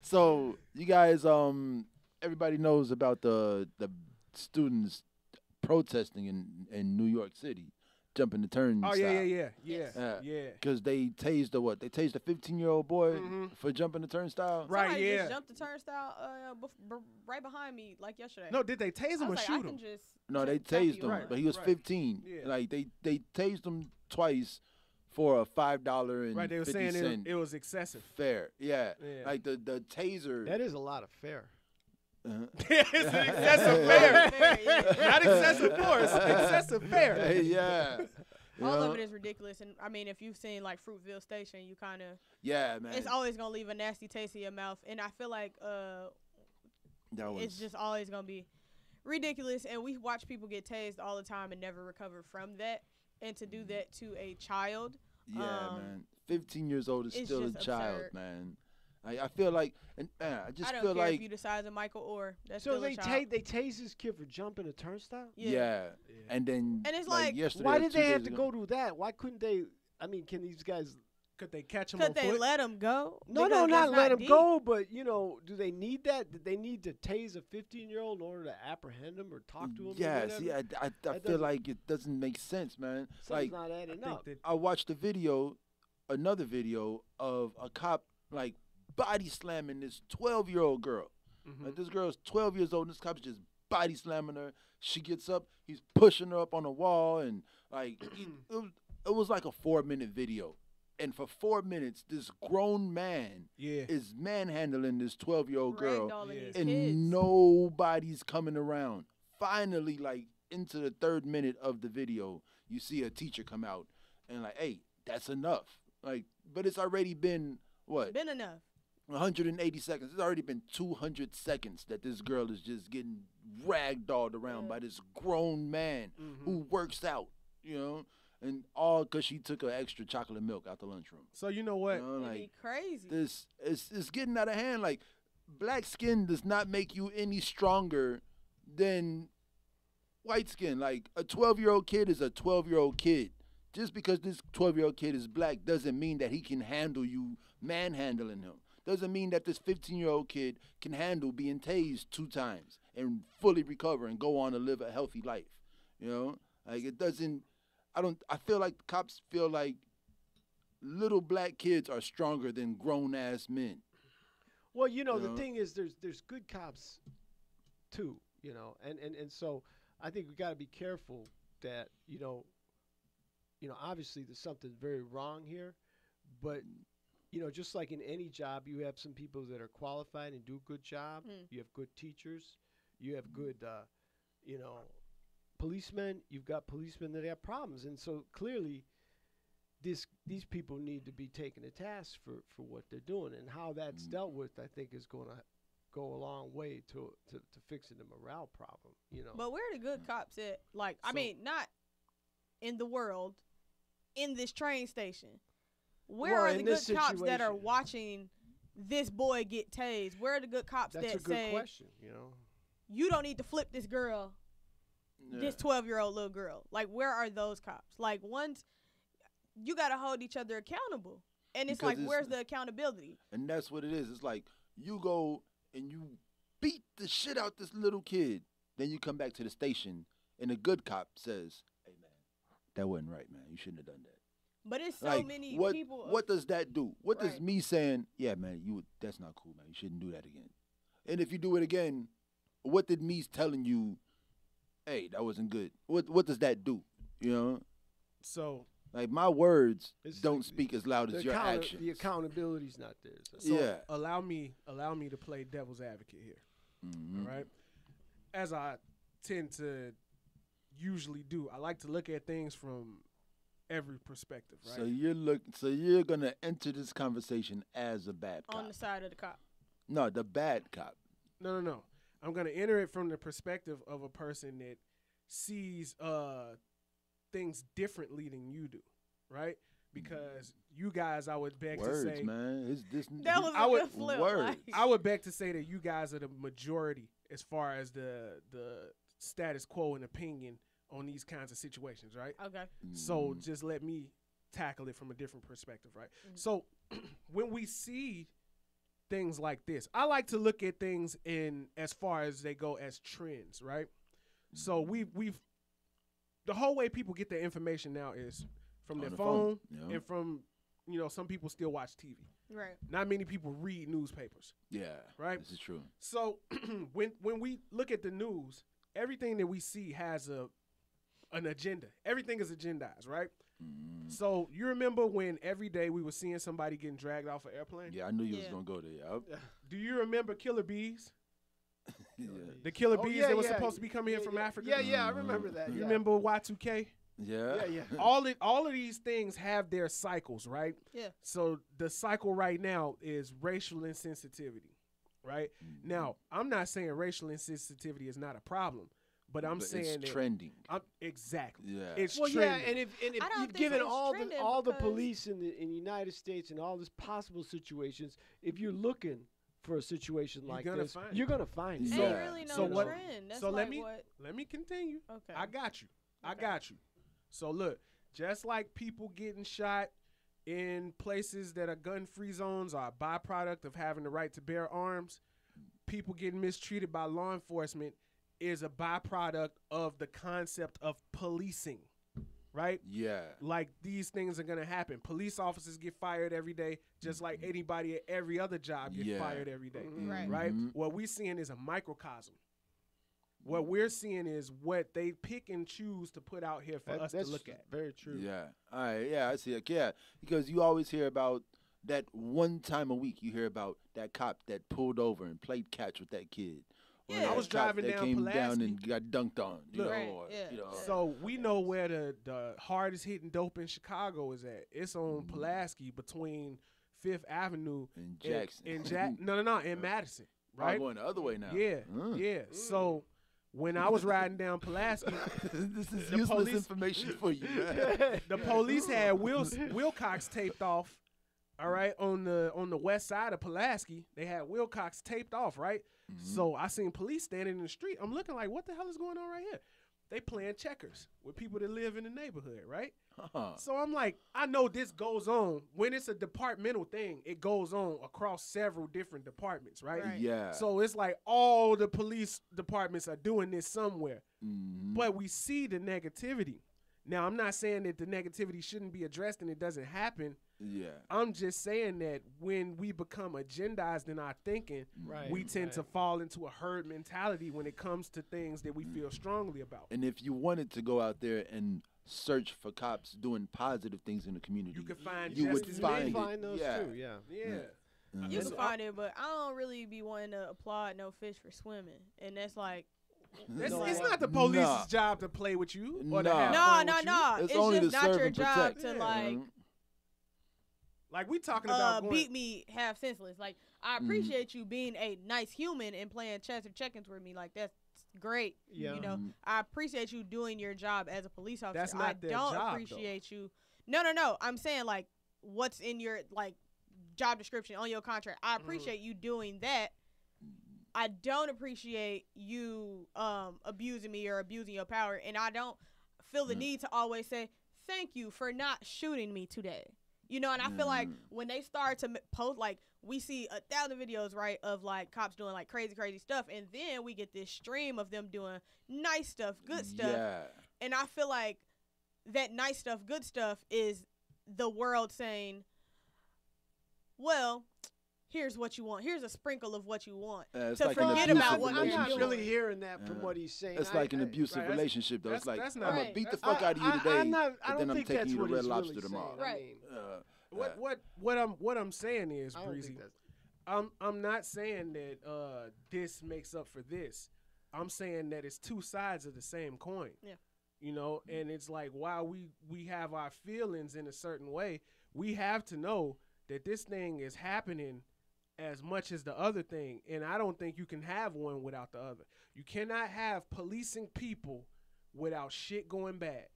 So you guys, everybody knows about the students protesting in New York City, jumping the Oh turnstile. yeah. Because they tased the what? They tased a 15-year-old boy Mhm. for jumping the turnstile. Right. Somebody Yeah. just jumped the turnstile right behind me like yesterday. No, did they tase I him or was like, I shoot can him? just No, they tap tased you him, over. but he was Right. 15. Yeah. Like they tased him twice for a $5 and Right. They were 50 saying cent it was excessive. fare. Yeah. Yeah. Like the taser. That is a lot of fare. It's an excessive Fair, fare. yeah. Not excessive force. Excessive fare. Yeah. You All know? of it is ridiculous, and I mean, if you've seen like Fruitville Station, you kind of Yeah, man. it's always gonna leave a nasty taste in your mouth, and I feel like That was it's just always gonna be ridiculous. And we watch people get tased all the time and never recover from that, and to do that to a child, yeah, man. 15 years old is it's still a just child, absurd. man. I feel like, and I just I don't feel care like, if you the size of Michael or that's So still a child. they tase this kid for jumping a turnstile? yeah. And then, And it's like, yesterday, Why or did 2 they days have to ago- go to that? Why couldn't they? I mean, can these guys? Could they catch him on could they foot? let him go? No, Because not that's let him deep. go. But do they need that? Did they need to tase a 15-year-old in order to apprehend him or talk to him? Yeah, or see, whatever? I feel doesn't- like it doesn't make sense, man. Something's Like, not I adding think up. that I watched another video of a cop like body slamming this 12-year-old girl. Mhm. Like this girl's 12 years old, and this cop's just body slamming her. She gets up, he's pushing her up on the wall, and like it was like a 4-minute video. And for 4 minutes, this grown man Yeah. is manhandling this 12-year-old girl, Ragdolling Yeah. these and kids. nobody's coming around. Finally, like into the 3rd minute of the video, you see a teacher come out and like, hey, that's enough. Like, but it's already been what? Been enough. 180 seconds. It's already been 200 seconds that this girl is just getting ragdolled around Yeah. by this grown man Mhm. who works out, and all because she took her extra chocolate milk out the lunchroom. So you know what? You know, It'd like be crazy. this, it's getting out of hand. Like, black skin does not make you any stronger than white skin. Like, a 12-year-old kid is a 12-year-old kid. Just because this 12-year-old kid is black doesn't mean that he can handle you manhandling him. Doesn't mean that this 15-year-old kid can handle being tased 2 times and fully recover and go on to live a healthy life. Like, it doesn't. I feel like cops feel like little black kids are stronger than grown-ass men. Well, the know? thing is, there's good cops, too. And so I think we got to be careful that obviously there's something very wrong here, but just like in any job, you have some people that are qualified and do a good job. You have good teachers. You have good, policemen. You've got policemen that have problems, and so clearly, these people need to be taken to task for what they're doing, and how that's dealt with. I think is going to go a long way to fixing the morale problem. But where are the good cops at? Like, I So- mean, not in the world, in this train station. Where Well, are in the good this cops that are situation- watching this boy get tased? Where are the good cops That's a that good say question. you don't need to flip this girl, this 12-year-old little girl? Like, where are those cops? Like, you got to hold each other accountable. And it's Because like, where's the accountability? And that's what it is. It's like you go and you beat the shit out this little kid. Then you come back to the station and the good cop says, hey, man, that wasn't right, man. You shouldn't have done that. But it's so Like, many what, people. What does that do? What does Right. me saying, yeah, man, that's not cool, man. You shouldn't do that again. And if you do it again, what did me telling you, hey, that wasn't good? What does that do? So Like, my words It's don't like speak as loud as your actions. The accountability's not there. So Yeah. allow me to play devil's advocate here. Mhm. All right. As I tend to usually do, I like to look at things from every perspective, right? So you're gonna enter this conversation as a bad cop. on the side of the cop. No, the bad cop. No. I'm gonna enter it from the perspective of a person that sees things differently than you do, right? Because you guys, I would beg Words, to say, man. It's this. That was I a would- good flip. words. Like, I would beg to say that you guys are the majority as far as the status quo and opinion on these kinds of situations, right? okay. So just let me tackle it from a different perspective, right? So when we see things like this. I like to look at things in as far as they go as trends, right? So we've the whole way people get their information now is from their phone. Yeah. And from, some people still watch TV. Right. Not many people read newspapers. Yeah. Right? This is true. So when we look at the news, everything that we see has an agenda. Everything is agendized, right? Mm. So you remember when every day we were seeing somebody getting dragged off an airplane? Yeah, I knew you was gonna go there. Yep. Do you remember killer bees? Yeah. The killer Oh, bees yeah, that were yeah. supposed to be coming here from Africa? Yeah, I remember that. You yeah. remember Y2K? Yeah. Yeah. All of these things have their cycles, right? Yeah. So the cycle right now is racial insensitivity, right? Mm-hmm. Now, I'm not saying racial insensitivity is not a problem, but I'm saying it's that trending. exactly. Yeah. It's Well, trending. yeah, and if I don't you've think given it's all trending the because- police in the United States and all these possible situations, if you're looking for a situation You're like gonna this, find you're it. gonna find it. Yeah. Ain't really no So what- trend. That's so like let me what. let me continue. Okay. I got you. I Okay. got you. So look, just like people getting shot in places that are gun-free zones are a byproduct of having the right to bear arms, people getting mistreated by law enforcement is a byproduct of the concept of policing, right? Yeah. Like these things are gonna happen. Police officers get fired every day, just like anybody at every other job get Yeah. fired every day, Right. right? Mhm. What we're seeing is a microcosm. What we're seeing is what they pick and choose to put out here for us to That's look at. very true. Yeah. All right. Yeah, I see it. Yeah, because you always hear about that one time a week. You hear about that cop that pulled over and played catch with that kid. Or Yeah. that I was cop driving that down came down Pulaski. and got dunked on. You Look. know, Right, or, yeah, you know. yeah. So we know where the hardest hitting dope in Chicago is at. It's on Pulaski between Fifth Avenue And Jackson. in Madison, I'm right? going the other way now. Yeah, Mm. yeah. So when I was riding down Pulaski, This is The useless police- information for you, man. the police had Wilcox taped off. All right, on the west side of Pulaski, they had Wilcox taped off, right? Mm-hmm. So I seen police standing in the street. I'm looking like, what the hell is going on right here? They playing checkers with people that live in the neighborhood, right? So I'm like, I know this goes on. When it's a departmental thing, it goes on across several different departments, right? Right. Yeah. So it's like all the police departments are doing this somewhere. Mhm. But we see the negativity. Now, I'm not saying that the negativity shouldn't be addressed and it doesn't happen. Yeah. I'm just saying that when we become agendized in our thinking, Right. we tend to fall into a herd mentality when it comes to things that we feel strongly about. And if you wanted to go out there and search for cops doing positive things in the community, You could find you would just as find many. it. those Yeah. too. Yeah. Yeah. Mhm. You It's- can find it, but I don't really be wanting to applaud no fish for swimming, and that's like It's, No. it's not the police's Nah. job to play with you or to Nah. have no, fun no, with you. no. It's It's only just to not serve your and job protect. to Yeah. like Mhm. Like we talking about going, beat me half senseless. Like I appreciate you being a nice human and playing chess or check-ins with me. Like that's great. Yeah. You know, Mhm. I appreciate you doing your job as a police officer. That's I not their don't job, though. appreciate you. No. I'm saying like what's in your like job description on your contract. I appreciate you doing that. I don't appreciate you abusing me or abusing your power, and I don't feel the need to always say thank you for not shooting me today. You know, and I feel like when they start to post, like, we see 1,000 videos, right, of, like, cops doing, like, crazy stuff, and then we get this stream of them doing nice stuff, good stuff, Yeah. and I feel like that nice stuff, good stuff is the world saying, well, here's what you want. Here's a sprinkle of what you want. It's To like an forget abusive about what I'm they're not relationship. doing. really hearing that from Yeah. what he's saying. It's like an abusive right, that's- relationship, though. It's like, that's I'm not- going Right. to beat the fuck out of you I today, don't but then I'm think taking that's you to what Red he's Lobster really tomorrow. saying. I Right. mean, What I'm saying is, I don't Breezy, think that's. I'm not saying that this makes up for this. I'm saying that it's two sides of the same coin. Yeah. You know, and it's like while we have our feelings in a certain way, we have to know that this thing is happening as much as the other thing. And I don't think you can have one without the other. You cannot have policing people without shit going bad.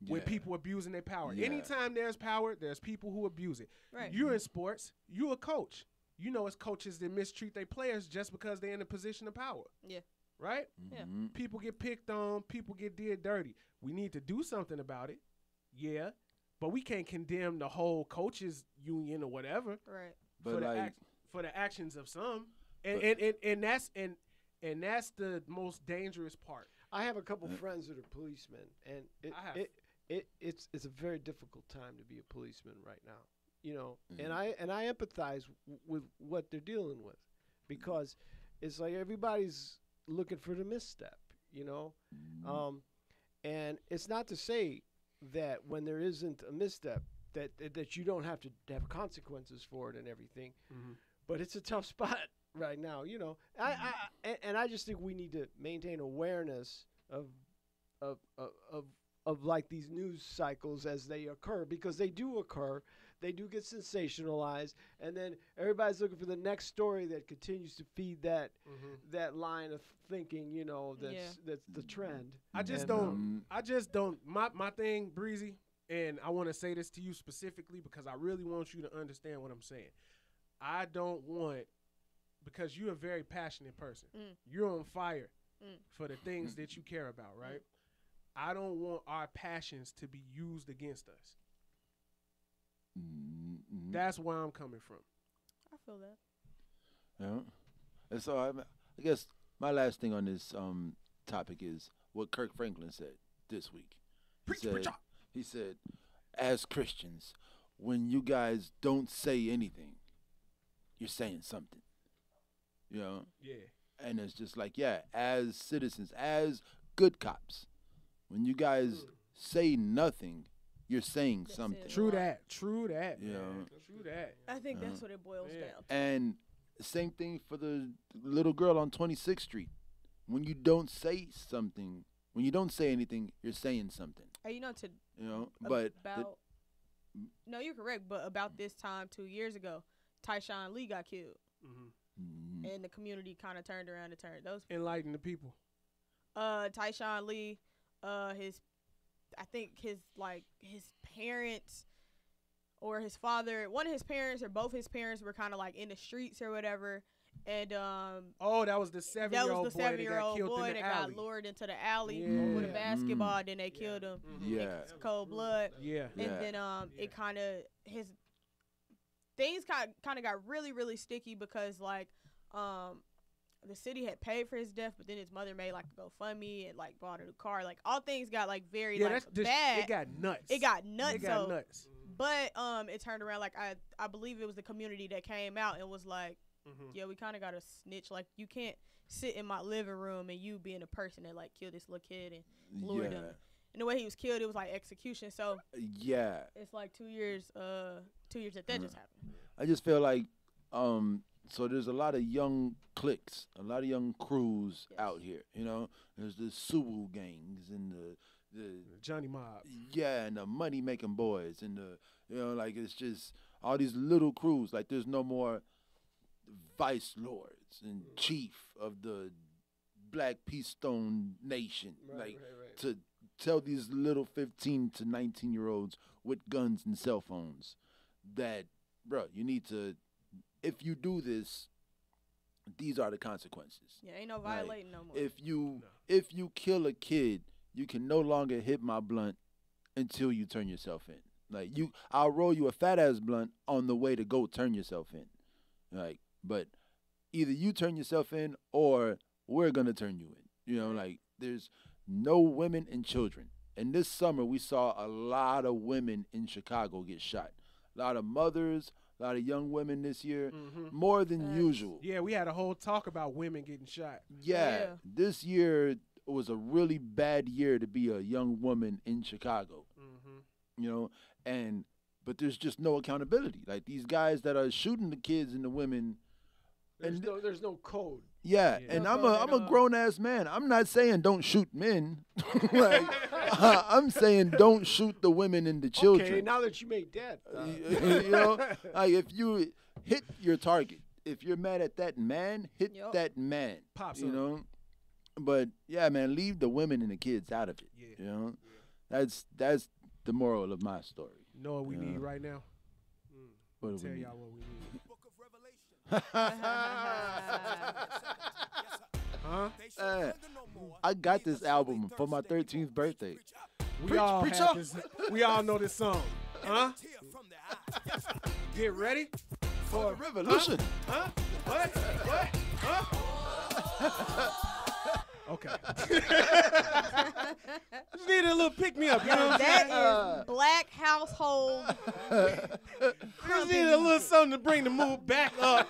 With Yeah. people abusing their power. Yeah. Anytime there's power, there's people who abuse it. Right. You're in sports. You a coach. You know it's coaches that mistreat their players just because they're in a position of power. Yeah. Right? Yeah. Mhm. People get picked on. People get did dirty. We need to do something about it. Yeah. But we can't condemn the whole coaches union or whatever But for the like, act, for the actions of some, and that's the most dangerous part. I have a couple friends that are policemen, and it's a very difficult time to be a policeman right now. You know, and I empathize with what they're dealing with, because it's like everybody's looking for the misstep. You know, and it's not to say that when there isn't a misstep that you don't have to have consequences for it and everything, but it's a tough spot right now. You know, I just think we need to maintain awareness of like these news cycles as they occur, because they do occur. They do get sensationalized, and then everybody's looking for the next story that continues to feed that line of thinking. You know, that's the trend. I just don't. My thing, Breezy, and I want to say this to you specifically because I really want you to understand what I'm saying. I don't want, because you're a very passionate person. You're on fire for the things that you care about, right? I don't want our passions to be used against us. That's where I'm coming from. I feel that. Yeah. And so I guess my last thing on this topic is what Kirk Franklin said this week. He said, as Christians, when you guys don't say anything, you're saying something. You know? Yeah. And it's just like, as citizens, as good cops, when you guys say nothing, you're saying something. True that. You know? True that. I think that's what it boils down to. And the same thing for the little girl on 26th Street. When you don't say something, when you don't say anything, you're saying something. No, you're correct. But about this time 2 years ago, Tyshawn Lee got killed, and the community kind of turned around and turned those people. Enlighten the people. Tyshawn Lee, I think his parents or his father, one of his parents or both his parents were kind of like in the streets or whatever. And that was the 7-year-old boy that got lured into the alley with a basketball. Then they killed him. It's cold blood. And then it kind of things kind of got really, really sticky because like the city had paid for his death, but then his mother made like a GoFundMe and like bought a new car. Like all things got like very bad. It got nuts. It got nuts. But it turned around. Like I believe it was the community that came out and was like, yeah, we kind of got to snitch. Like you can't sit in my living room and you being a person that like killed this little kid and lured him. And the way he was killed, it was like execution. So it's like 2 years. 2 years that just happened. I just feel like so there's a lot of young cliques, a lot of young crews out here. You know, there's the Suwu gangs and the Johnny Mob. Yeah, and the money making boys and like it's just all these little crews. Like there's no more vice lords and chief of the Black Peace Stone Nation. To tell these little 15 to 19-year-olds with guns and cell phones that, bro, you need to. If you do this, these are the consequences. Yeah, ain't no violating no more. If you kill a kid, you can no longer hit my blunt until you turn yourself in. Like I'll roll you a fat ass blunt on the way to go turn yourself in. Like, but either you turn yourself in or we're gonna turn you in. You know, like there's no women and children. And this summer we saw a lot of women in Chicago get shot. A lot of mothers. A lot of young women this year, more than usual. Yeah, we had a whole talk about women getting shot. Yeah, this year was a really bad year to be a young woman in Chicago. You know, but there's just no accountability. Like these guys that are shooting the kids and the women. There's no code. Yeah, and I'm a grown ass man. I'm not saying don't shoot men. Like I'm saying don't shoot the women and the children. Okay, now that you made that, you know, like if you hit your target, if you're mad at that man, hit that man. Pops you up. know. But yeah, man, leave the women and the kids out of it. Yeah. You know, that's the moral of my story. You know what we need right now? What do Tell we need? y'all what we need. I got this album for my 13th birthday. We all know this song. Huh? Get ready. for Revolution. Huh? What? Huh? Okay. Just needed a little pick me up. You know what I'm saying? That is black household. Just needed a little something to bring the mood back up.